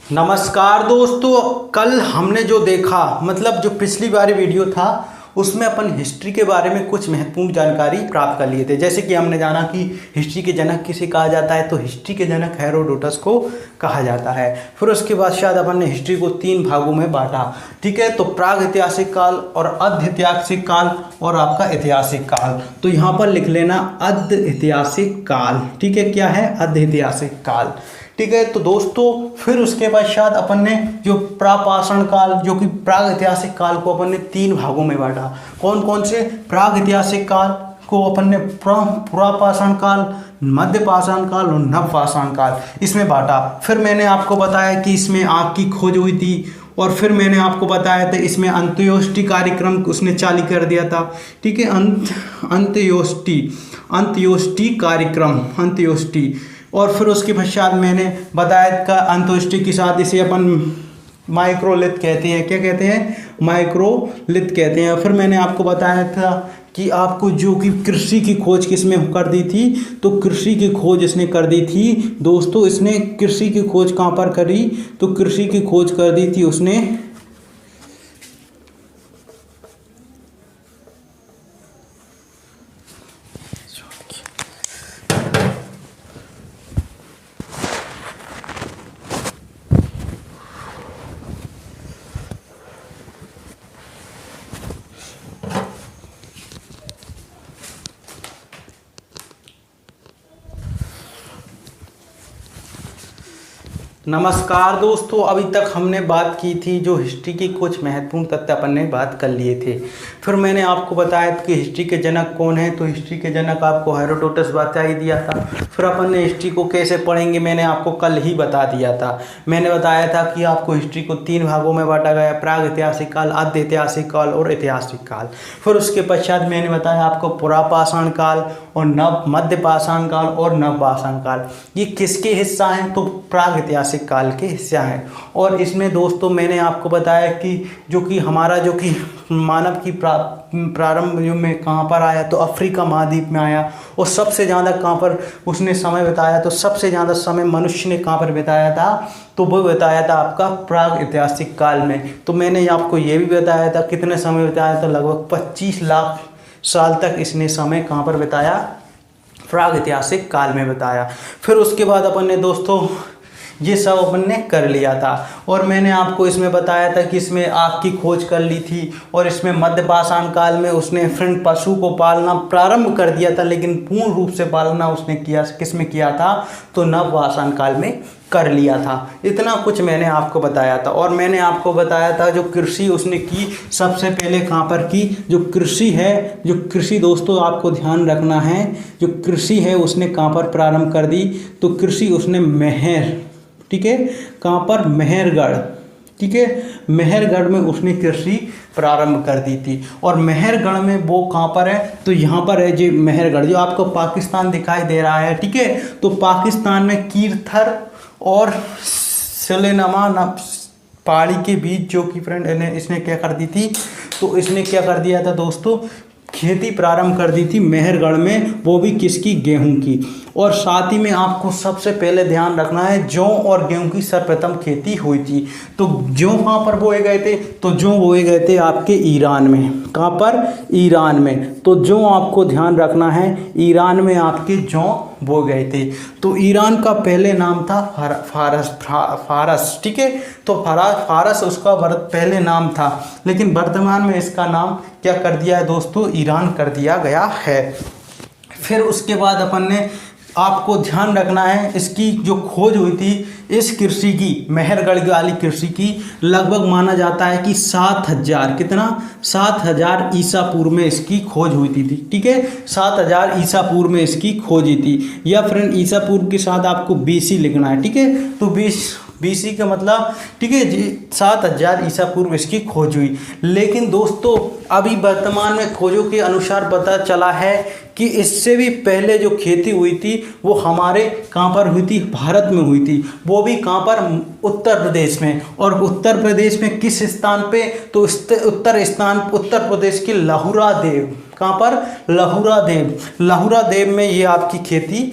नमस्कार दोस्तों। कल हमने जो देखा मतलब जो पिछली बारी वीडियो था उसमें अपन हिस्ट्री के बारे में कुछ महत्वपूर्ण जानकारी प्राप्त कर लिए थे। जैसे कि हमने जाना कि हिस्ट्री के जनक किसे कहा जाता है, तो हिस्ट्री के जनक हेरोडोटस को कहा जाता है। फिर उसके बाद शायद अपन ने हिस्ट्री को 3 भागों में बांटा। ठीक है, तो प्राग ऐतिहासिक काल और अर्ध ऐतिहासिक काल और आपका ऐतिहासिक काल। तो यहाँ पर लिख लेना अर्ध ऐतिहासिक काल। ठीक है, क्या है? अर्ध ऐतिहासिक काल। ठीक है, तो दोस्तों फिर उसके पश्चात अपन ने जो प्रापाषाण काल जो कि प्राग ऐतिहासिक काल को अपन ने 3 भागों में बांटा। कौन कौन से? प्राग ऐतिहासिक काल को अपन ने पुरापाषाण काल, मध्य पाषाण काल और नवपाषाण काल इसमें बांटा। फिर मैंने आपको बताया कि इसमें आग की खोज हुई थी और फिर मैंने आपको बताया था इसमें अंत्योष्टि कार्यक्रम उसने चालू कर दिया था। ठीक है, अंत्योष्टि कार्यक्रम, अंत्योष्टि। और फिर उसके पश्चात मैंने बताया था अंत्योष्टि के साथ इसे अपन माइक्रोलिथ कहते हैं। क्या कहते हैं? माइक्रोलिथ कहते हैं। फिर मैंने आपको बताया था कि आपको जो कि कृषि की खोज किसमें कर दी थी, तो कृषि की खोज इसने कर दी थी दोस्तों। इसने कृषि की खोज कहाँ पर करी? तो कृषि की खोज कर दी थी उसने नमस्कार दोस्तों, अभी तक हमने बात की थी जो हिस्ट्री की कुछ महत्वपूर्ण तथ्य अपन ने बात कर लिए थे। फिर मैंने आपको बताया कि हिस्ट्री के जनक कौन है, तो हिस्ट्री के जनक आपको हेरोडोटस बता ही दिया था। फिर अपन ने हिस्ट्री को कैसे पढ़ेंगे मैंने आपको कल ही बता दिया था। मैंने बताया था कि आपको हिस्ट्री को 3 भागों में बांटा गया, प्राग ऐतिहासिक काल, अर्ध ऐतिहासिक काल और ऐतिहासिक काल। फिर उसके पश्चात मैंने बताया आपको पुरापाषाण काल और मध्य पाषाण काल और नवपाषाण काल। ये किसके हिस्सा हैं? तो प्राग ऐतिहासिक काल के हिस्सा है। और इसमें दोस्तों मैंने आपको बताया कि जो कि हमारा जो कि मानव की प्रारंभ में कहाँ पर आया, तो अफ्रीका महाद्वीप में आया। और सबसे ज़्यादा कहाँ पर उसने समय बिताया, तो सबसे ज़्यादा समय मनुष्य ने कहाँ पर बिताया था, तो वो बताया था आपका प्राग ऐतिहासिक काल में। तो मैंने आपको ये भी बताया था कितने समय बिताया था, लगभग 25 लाख साल तक इसने समय कहाँ पर बिताया? प्राग ऐतिहासिक काल में बताया। फिर उसके बाद अपन ने दोस्तों ये सब अपन ने कर लिया था। और मैंने आपको इसमें बताया था कि इसमें आग की खोज कर ली थी और इसमें मध्य पाषाण काल में उसने फिर पशु को पालना प्रारंभ कर दिया था, लेकिन पूर्ण रूप से पालना उसने किया किसमें किया था, तो नवपाषाण काल में कर लिया था। इतना कुछ मैंने आपको बताया था। और मैंने आपको बताया था जो कृषि उसने की सबसे पहले कहाँ पर की, जो कृषि है, जो कृषि दोस्तों आपको ध्यान रखना है, जो कृषि है उसने कहाँ पर प्रारंभ कर दी, तो कृषि उसने मेहर, ठीक है, कहाँ पर? मेहरगढ़। ठीक है, मेहरगढ़ में उसने कृषि प्रारंभ कर दी थी। और मेहरगढ़ में वो कहाँ पर है, तो यहाँ पर है जी मेहरगढ़, जो आपको पाकिस्तान दिखाई दे रहा है। ठीक है, तो पाकिस्तान में कीरथर और सलेनमा पहाड़ी के बीच जो कि फ्रेंड इसने क्या कर दी थी, तो इसने क्या कर दिया था दोस्तों, खेती प्रारंभ कर दी थी मेहरगढ़ में, वो भी किसकी? गेहूं की। और साथ ही में आपको सबसे पहले ध्यान रखना है जौ और गेहूं की सर्वप्रथम खेती हुई थी। तो जौ कहाँ पर बोए गए थे, तो जौ बोए गए थे आपके ईरान में। कहाँ पर? ईरान में। तो जौ आपको ध्यान रखना है, ईरान में आपके जौ बोए गए थे। तो ईरान का पहले नाम था फारस। ठीक है, तो फारस उसका पहले नाम था, लेकिन वर्तमान में इसका नाम क्या कर दिया है दोस्तों? ईरान कर दिया गया है। फिर उसके बाद अपन ने आपको ध्यान रखना है इसकी जो खोज हुई थी इस कृषि की, मेहरगढ़ वाली कृषि की, लगभग माना जाता है कि 7000, कितना? 7000 ईसा पूर्व में इसकी खोज हुई थी। ठीक है, 7000 ईसा पूर्व में इसकी खोज हुई थी। या फ्रेंड ईसा पूर्व के साथ आपको BC लिखना है। ठीक है, तो BC का मतलब, ठीक है जी, 7000 ईसा पूर्व इसकी खोज हुई। लेकिन दोस्तों अभी वर्तमान में खोजों के अनुसार पता चला है कि इससे भी पहले जो खेती हुई थी वो हमारे कहाँ पर हुई थी? भारत में हुई थी। वो भी कहाँ पर? उत्तर प्रदेश में। और उत्तर प्रदेश में किस स्थान पे? तो उत्तर प्रदेश के लहुरा देव। कहाँ पर? लहुरा देव। लहुरा देव में ये आपकी खेती,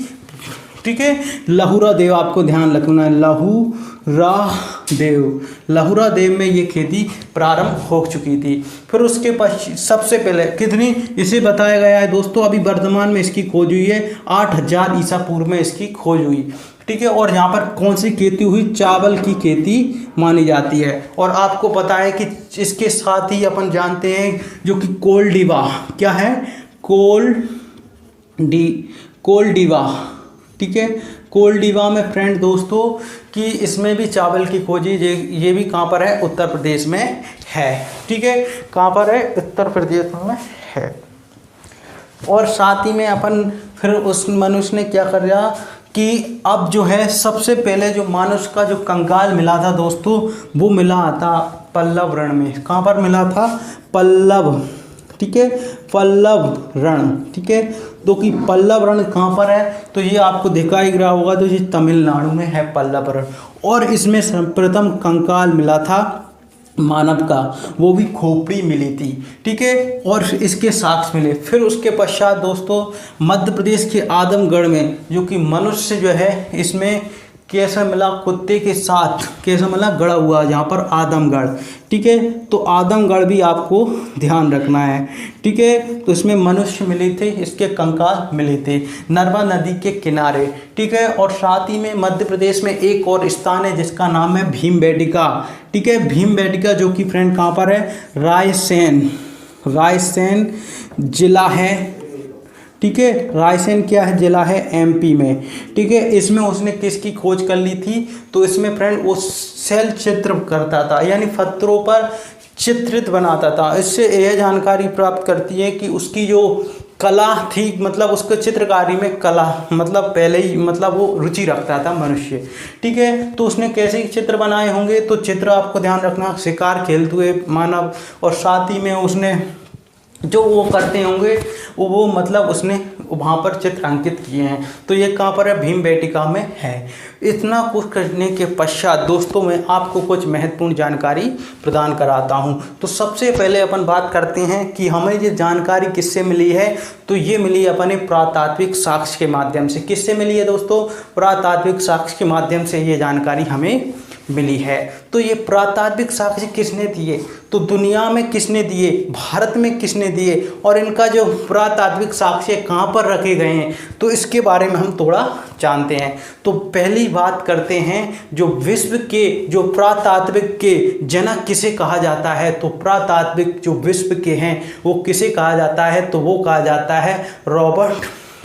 ठीक है, लहुरा देव आपको ध्यान रखना है, लहू लहुरा देव में ये खेती प्रारंभ हो चुकी थी। फिर उसके पश्चात सबसे पहले कितनी इसे बताया गया है दोस्तों, अभी वर्तमान में इसकी खोज हुई है 8000 ईसा पूर्व में इसकी खोज हुई, ठीक है। और यहाँ पर कौन सी खेती हुई, चावल की खेती मानी जाती है। और आपको पता है कि इसके साथ ही अपन जानते हैं जो कि कोल्डिवा, क्या है, कोल्डिवा, ठीक है। कोल्डिवा में फ्रेंड दोस्तों कि इसमें भी चावल की खोजी, ये भी कहाँ पर है, उत्तर प्रदेश में है, ठीक है। कहाँ पर है, उत्तर प्रदेश में है। और साथ ही में अपन फिर उस मनुष्य ने क्या कर दिया कि अब जो है सबसे पहले जो मनुष्य का जो कंकाल मिला था दोस्तों, वो मिला था पल्लव रण में। कहाँ पर मिला था, पल्लव, ठीक है, पल्लव रण, ठीक है। तो कि पल्लव रण कहाँ पर है, तो ये आपको दिखाई रहा होगा, तो ये तमिलनाडु में है पल्लव रण। और इसमें सर्वप्रथम कंकाल मिला था मानव का, वो भी खोपड़ी मिली थी, ठीक है। और इसके साक्ष्य मिले। फिर उसके पश्चात दोस्तों मध्य प्रदेश के आदमगढ़ में जो कि मनुष्य जो है इसमें कैसा मिला, कुत्ते के साथ कैसा मिला, गड़ा हुआ, जहाँ पर आदमगढ़, ठीक है। तो आदमगढ़ भी आपको ध्यान रखना है, ठीक है। तो इसमें मनुष्य मिले थे, इसके कंकाल मिले थे नर्मदा नदी के किनारे, ठीक है। और साथ ही में मध्य प्रदेश में एक और स्थान है जिसका नाम है भीमबेटका, ठीक है। भीमबेटका जो कि फ्रेंड कहाँ पर है, रायसेन जिला है, ठीक है। रायसेन क्या है, जिला है एमपी में, ठीक है। इसमें उसने किसकी खोज कर ली थी, तो इसमें फ्रेंड वो सेल चित्र करता था, यानी पत्थरों पर चित्रित बनाता था। इससे यह जानकारी प्राप्त करती है कि उसकी जो कला थी, मतलब उसके चित्रकारी में कला, मतलब पहले ही मतलब वो रुचि रखता था मनुष्य, ठीक है। तो उसने कैसे चित्र बनाए होंगे, तो चित्र आपको ध्यान रखना, शिकार खेलते हुए मानव, और साथ ही में उसने जो वो करते होंगे वो मतलब उसने वहाँ पर चित्र अंकित किए हैं। तो ये कहाँ पर है, भीमबेटका में है। इतना कुछ करने के पश्चात दोस्तों मैं आपको कुछ महत्वपूर्ण जानकारी प्रदान कराता हूँ। तो सबसे पहले अपन बात करते हैं कि हमें ये जानकारी किससे मिली है, तो ये मिली अपने पुरातात्विक साक्ष्य के माध्यम से। किससे मिली है दोस्तों, पुरातात्विक साक्ष्य के माध्यम से ये जानकारी हमें मिली है। तो ये पुरातात्विक साक्ष्य किसने दिए, तो दुनिया में किसने दिए, भारत में किसने दिए, और इनका जो पुरातात्विक साक्ष्य कहाँ पर रखे गए हैं, तो इसके बारे में हम थोड़ा जानते हैं। तो पहली बात करते हैं, जो विश्व के जो पुरातात्विक के जनक किसे कहा जाता है, तो पुरातात्विक जो विश्व के हैं वो किसे कहा जाता है, तो वो कहा जाता है रॉबर्ट,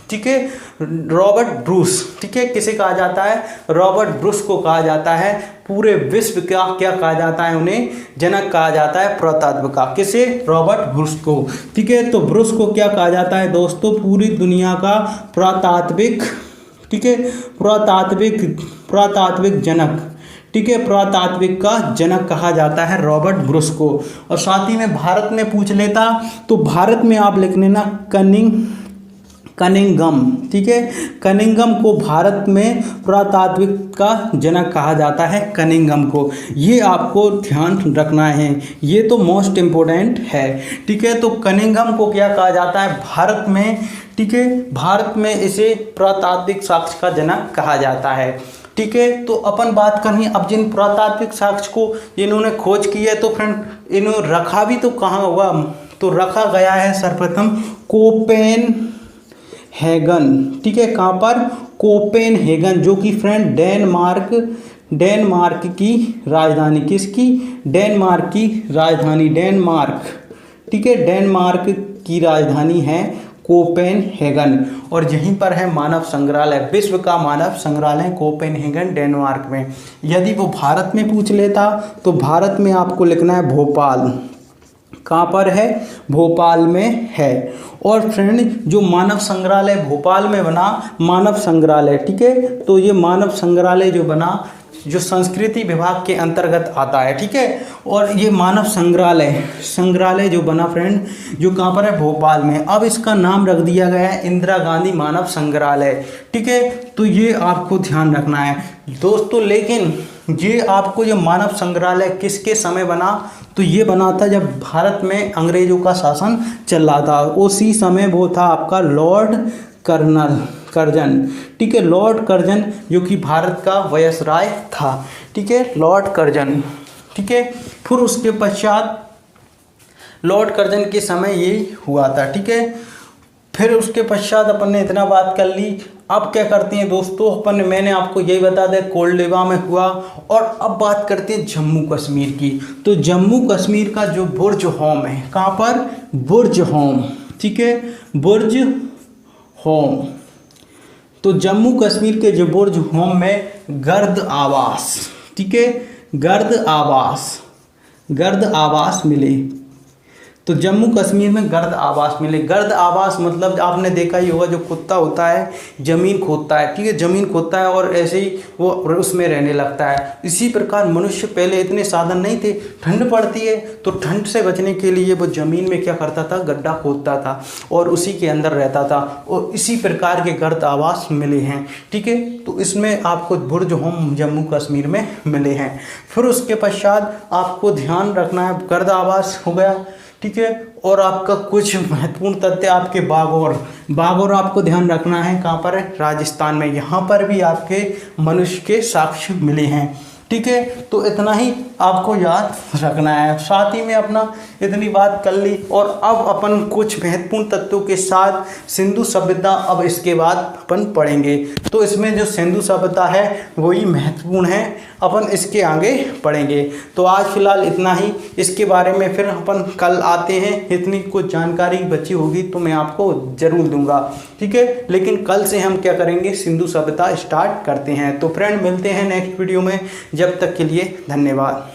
ठीक है, रॉबर्ट ब्रूस, ठीक है। किसे कहा जाता है, रॉबर्ट ब्रूस को कहा जाता है। पूरे विश्व का क्या कहा जाता है, उन्हें जनक कहा जाता है पुरातात्विक का, किसे, रॉबर्ट ब्रूस को, ठीक है। तो ब्रूस को क्या कहा जाता है दोस्तों, पूरी दुनिया का पुरातात्विक, ठीक है, पुरातात्विक जनक, ठीक है, पुरातात्विक का जनक कहा जाता है रॉबर्ट ब्रूस को। और साथ ही में भारत में पूछ लेता, तो भारत में आप लिख लेना कनिंघम, ठीक है। कनिंघम को भारत में पुरातात्विक का जनक कहा जाता है, कनिंघम को। ये आपको ध्यान रखना है, ये तो मोस्ट इम्पोर्टेंट है, ठीक है। तो कनिंघम को क्या कहा जाता है भारत में, ठीक है, भारत में इसे पुरातात्विक साक्ष्य का जनक कहा जाता है, ठीक है। तो अपन बात करनी अब जिन पुरातात्विक साक्ष्य को इन्होंने खोज की है, तो फ्रेंड इन्होंने रखा भी तो कहाँ हुआ, तो रखा गया है सर्वप्रथम कोपेनहेगन, ठीक है। कहाँ पर, कोपेनहेगन, जो कि फ्रेंड डेनमार्क की राजधानी, किसकी, डेनमार्क की राजधानी, डेनमार्क, ठीक है, डेनमार्क की राजधानी है कोपेनहेगन। और यहीं पर है मानव संग्रहालय, विश्व का मानव संग्रहालय कोपेनहेगन, डेनमार्क में। यदि वो भारत में पूछ लेता, तो भारत में आपको लिखना है भोपाल, कहाँ पर है, भोपाल में है। और फ्रेंड जो मानव संग्रहालय भोपाल में बना, मानव संग्रहालय, ठीक है, तो ये मानव संग्रहालय जो बना, जो संस्कृति विभाग के अंतर्गत आता है, ठीक है। और ये मानव संग्रहालय जो बना फ्रेंड, जो कहाँ पर है, भोपाल में। अब इसका नाम रख दिया गया है इंदिरा गांधी मानव संग्रहालय, ठीक है। तो ये आपको ध्यान रखना है दोस्तों। लेकिन ये आपको जो मानव संग्रहालय किसके समय बना, तो ये बना था जब भारत में अंग्रेजों का शासन चल रहा था, उसी समय वो था आपका लॉर्ड कर्नल, कर्जन, ठीक है, लॉर्ड कर्जन जो कि भारत का वायसराय था, ठीक है, लॉर्ड कर्जन, ठीक है। फिर उसके पश्चात लॉर्ड कर्जन के समय ये हुआ था, ठीक है। फिर उसके पश्चात अपन ने इतना बात कर ली। अब क्या करते हैं दोस्तों, अपन ने, मैंने आपको यही बता दिया कोल्डेवा में हुआ। और अब बात करते हैं जम्मू कश्मीर की। तो जम्मू कश्मीर का जो बुर्ज होम है, कहाँ पर, बुर्ज होम, ठीक है, बुर्ज होम। तो जम्मू कश्मीर के जो बुर्ज होम में गर्द आवास, ठीक है, गर्द आवास मिले। तो जम्मू कश्मीर में गर्द आवास मिले। गर्द आवास मतलब आपने देखा ही होगा, जो कुत्ता होता है ज़मीन खोदता है, ठीक है, ज़मीन खोदता है और ऐसे ही वो उसमें रहने लगता है। इसी प्रकार मनुष्य, पहले इतने साधन नहीं थे, ठंड पड़ती है तो ठंड से बचने के लिए वो ज़मीन में क्या करता था, गड्ढा खोदता था और उसी के अंदर रहता था। और इसी प्रकार के गर्द आवास मिले हैं, ठीक है। तो इसमें आपको बुर्ज होम जम्मू कश्मीर में मिले हैं। फिर उसके पश्चात आपको ध्यान रखना है, गर्द आवास हो गया, ठीक है। और आपका कुछ महत्वपूर्ण तथ्य आपके बागौर आपको ध्यान रखना है, कहाँ पर है, राजस्थान में। यहाँ पर भी आपके मनुष्य के साक्ष्य मिले हैं, ठीक है। तो इतना ही आपको याद रखना है। साथ ही में अपना इतनी बात कर ली। और अब अपन कुछ महत्वपूर्ण तत्वों के साथ सिंधु सभ्यता अब इसके बाद अपन पढ़ेंगे। तो इसमें जो सिंधु सभ्यता है वही महत्वपूर्ण है, अपन इसके आगे पढ़ेंगे। तो आज फिलहाल इतना ही। इसके बारे में फिर अपन कल आते हैं, इतनी कुछ जानकारी बची होगी तो मैं आपको ज़रूर दूंगा, ठीक है। लेकिन कल से हम क्या करेंगे, सिंधु सभ्यता स्टार्ट करते हैं। तो फ्रेंड, मिलते हैं नेक्स्ट वीडियो में। जब तक के लिए धन्यवाद।